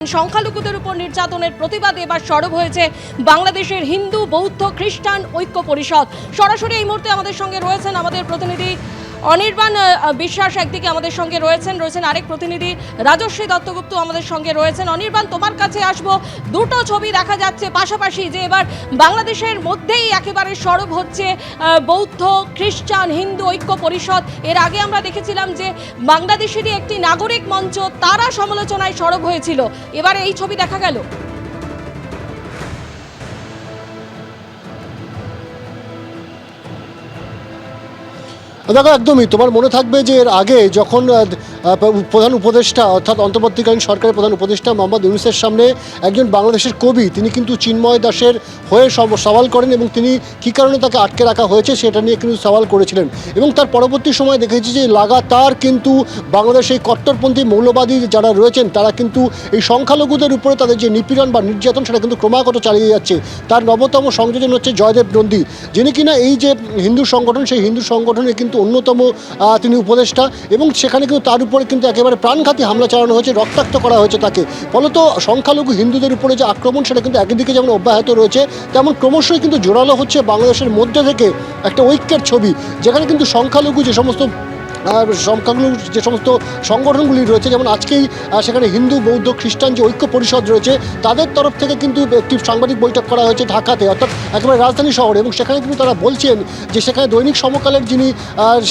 সংখ্যালঘুদের উপর নির্যাতনের প্রতিবাদে এবার সরব হয়েছে বাংলাদেশের হিন্দু বৌদ্ধ খ্রিস্টান ঐক্য পরিষদ। সরাসরি এই মুহূর্তে আমাদের সঙ্গে রয়েছেন আমাদের প্রতিনিধি অনির্বাণ বিশ্বাস, একদিকে আমাদের সঙ্গে রয়েছেন আরেক প্রতিনিধি রাজশ্রী দত্তগুপ্ত আমাদের সঙ্গে রয়েছেন। অনির্বাণ, তোমার কাছে আসবো। দুটো ছবি দেখা যাচ্ছে পাশাপাশি, যে এবার বাংলাদেশের মধ্যেই একেবারে সরব হচ্ছে বৌদ্ধ খ্রিস্টান হিন্দু ঐক্য পরিষদ। এর আগে আমরা দেখেছিলাম যে বাংলাদেশেরই একটি নাগরিক মঞ্চ, তারা সমালোচনায় সরব হয়েছিল। এবারে এই ছবি দেখা গেল। দেখো, একদমই তোমার মনে থাকবে যে এর আগে যখন প্রধান উপদেষ্টা অর্থাৎ অন্তর্বর্তীকালীন সরকারের প্রধান উপদেষ্টা মোহাম্মদ ইউনূসের সামনে একজন বাংলাদেশের কবি, তিনি কিন্তু চিন্ময় দাসের হয়ে সওয়াল করেন এবং তিনি কী কারণে তাকে আটকে রাখা হয়েছে সেটা নিয়ে কিন্তু সওয়াল করেছিলেন। এবং তার পরবর্তী সময় দেখেছি যে লাগাতার কিন্তু বাংলাদেশে এই কট্টরপন্থী মৌলবাদী যারা রয়েছেন তারা কিন্তু এই সংখ্যালঘুদের উপরে তাদের যে নিপীড়ন বা নির্যাতন সেটা কিন্তু ক্রমাগত চালিয়ে যাচ্ছে। তার নবতম সংযোজন হচ্ছে জয়দেব নন্দী, যিনি কিনা এই যে হিন্দু সংগঠন, সেই হিন্দু সংগঠনে কিন্তু অন্যতম তিনি উপদেষ্টা, এবং সেখানে কিন্তু তার উপরে কিন্তু একেবারে প্রাণঘাতী হামলা চালানো হয়েছে, রক্তাক্ত করা হয়েছে তাকে। ফলত সংখ্যালঘু হিন্দুদের উপরে যে আক্রমণ সেটা কিন্তু একদিকে যেমন অব্যাহত রয়েছে, তেমন ক্রমশই কিন্তু জোরালো হচ্ছে বাংলাদেশের মধ্যে থেকে একটা ঐক্যের ছবি, যেখানে কিন্তু সংখ্যালঘু যে সমস্ত সংগঠনগুলি রয়েছে, যেমন আজকেই সেখানে হিন্দু বৌদ্ধ খ্রিস্টান যে ঐক্য পরিষদ রয়েছে তাদের তরফ থেকে কিন্তু একটি সাংবাদিক বৈঠক করা হয়েছে ঢাকাতে, অর্থাৎ একেবারে রাজধানী শহরে। এবং সেখানে কিন্তু তারা বলছেন যে সেখানে দৈনিক সমকালের যিনি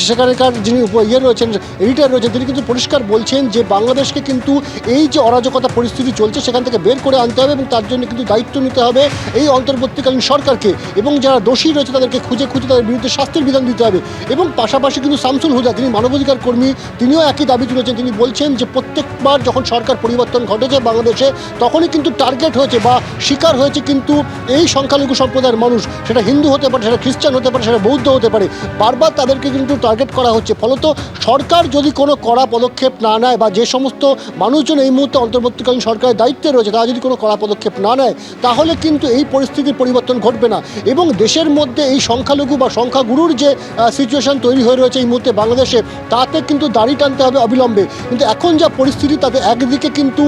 সেখানকার যিনি রয়েছেন, এডিটর রয়েছেন, তিনি কিন্তু পরিষ্কার বলছেন যে বাংলাদেশকে কিন্তু এই যে অরাজকতা পরিস্থিতি চলছে সেখান থেকে বের করে আনতে হবে এবং তার জন্য কিন্তু দায়িত্ব নিতে হবে এই অন্তর্বর্তীকালীন সরকারকে, এবং যারা দোষী রয়েছে তাদেরকে খুঁজে তাদের বিরুদ্ধে শাস্তির বিধান দিতে হবে। এবং পাশাপাশি কিন্তু শামসুল হুদা, তিনি মানবাধিকার কর্মী, তিনিও একই দাবি তুলেছেন। তিনি বলছেন যে প্রত্যেকবার যখন সরকার পরিবর্তন ঘটেছে বাংলাদেশে, তখনই কিন্তু টার্গেট হয়েছে বা শিকার হয়েছে কিন্তু এই সংখ্যালঘু সম্প্রদায়ের মানুষ, সেটা হিন্দু হতে পারে, সেটা খ্রিস্টান হতে পারে, সেটা বৌদ্ধ হতে পারে, বারবার তাদেরকে কিন্তু টার্গেট করা হচ্ছে। ফলত সরকার যদি কোনো কড়া পদক্ষেপ না নেয় বা যে সমস্ত মানুষজন এই মুহূর্তে অন্তর্বর্তীকালীন সরকারের দায়িত্বে রয়েছে তারা যদি কোনো কড়া পদক্ষেপ না নেয়, তাহলে কিন্তু এই পরিস্থিতির পরিবর্তন ঘটবে না। এবং দেশের মধ্যে এই সংখ্যালঘু বা সংখ্যাগুরুর যে সিচুয়েশন তৈরি হয়ে রয়েছে এই মুহূর্তে বাংলাদেশে, তাতে কিন্তু দাড়ি টানতে হবে অবিলম্বে। কিন্তু এখন যা পরিস্থিতি, তাতে একদিকে কিন্তু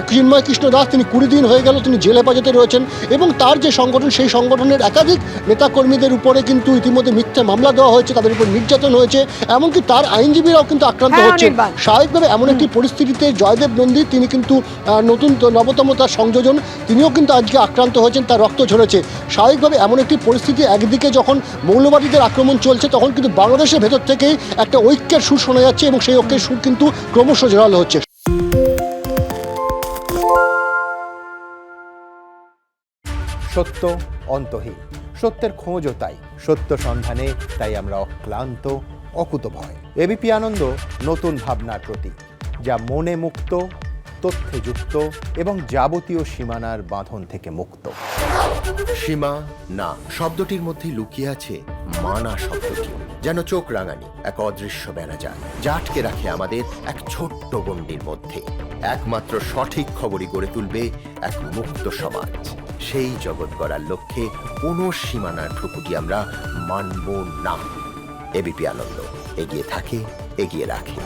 চিন্ময় কৃষ্ণ দাস, তিনি 20 দিন হয়ে গেল তিনি জেল হেফাজতে রয়েছেন, এবং তার যে সংগঠন সেই সংগঠনের একাধিক নেতাকর্মীদের উপরে কিন্তু ইতিমধ্যে মিথ্যা মামলা দেওয়া হয়েছে, তাদের উপর নির্যাতন হয়েছে, এমনকি তার আইনজীবীরাও কিন্তু আক্রান্ত হচ্ছেন। স্বাভাবিকভাবে এমন একটি পরিস্থিতিতে জয়দেব নন্দী, তিনি কিন্তু নবতম তার সংযোজন, তিনিও কিন্তু আজকে আক্রান্ত হয়েছেন, তার রক্ত ঝরেছে। স্বাভাবিকভাবে এমন একটি পরিস্থিতি, একদিকে যখন মৌলবাদীদের আক্রমণ চলছে তখন কিন্তু বাংলাদেশের ভেতর থেকেই একটা ঐক্যের সুর শোনা যাচ্ছে এবং সেই ঐক্যের সুর কিন্তু ক্রমশ জোরালো হচ্ছে। সত্য অন্তহীন, সত্যের খোঁজও তাই, সত্য সন্ধানে তাই আমরা অক্লান্ত অকুতভয়। এবিপি আনন্দ নতুন ভাবনার প্রতীক, যা মনে মুক্ত, তথ্যে যুক্ত এবং যাবতীয় সীমানার বাঁধন থেকে মুক্ত। সীমা না শব্দটির মধ্যে লুকিয়ে আছে মানা শব্দটি, যেন চোখ রাঙানি এক অদৃশ্য বেড়াজাল, যা আটকে রাখে আমাদের এক ছোট্ট গণ্ডির মধ্যে। একমাত্র সঠিক খবরই গড়ে তুলবে এক মুক্ত সমাজ। সেই জগৎ গড়ার লক্ষ্যে কোনো সীমানার ঠুকুটি আমরা মানব না। এবিপি আনন্দ এগিয়ে থাকে, এগিয়ে রাখে।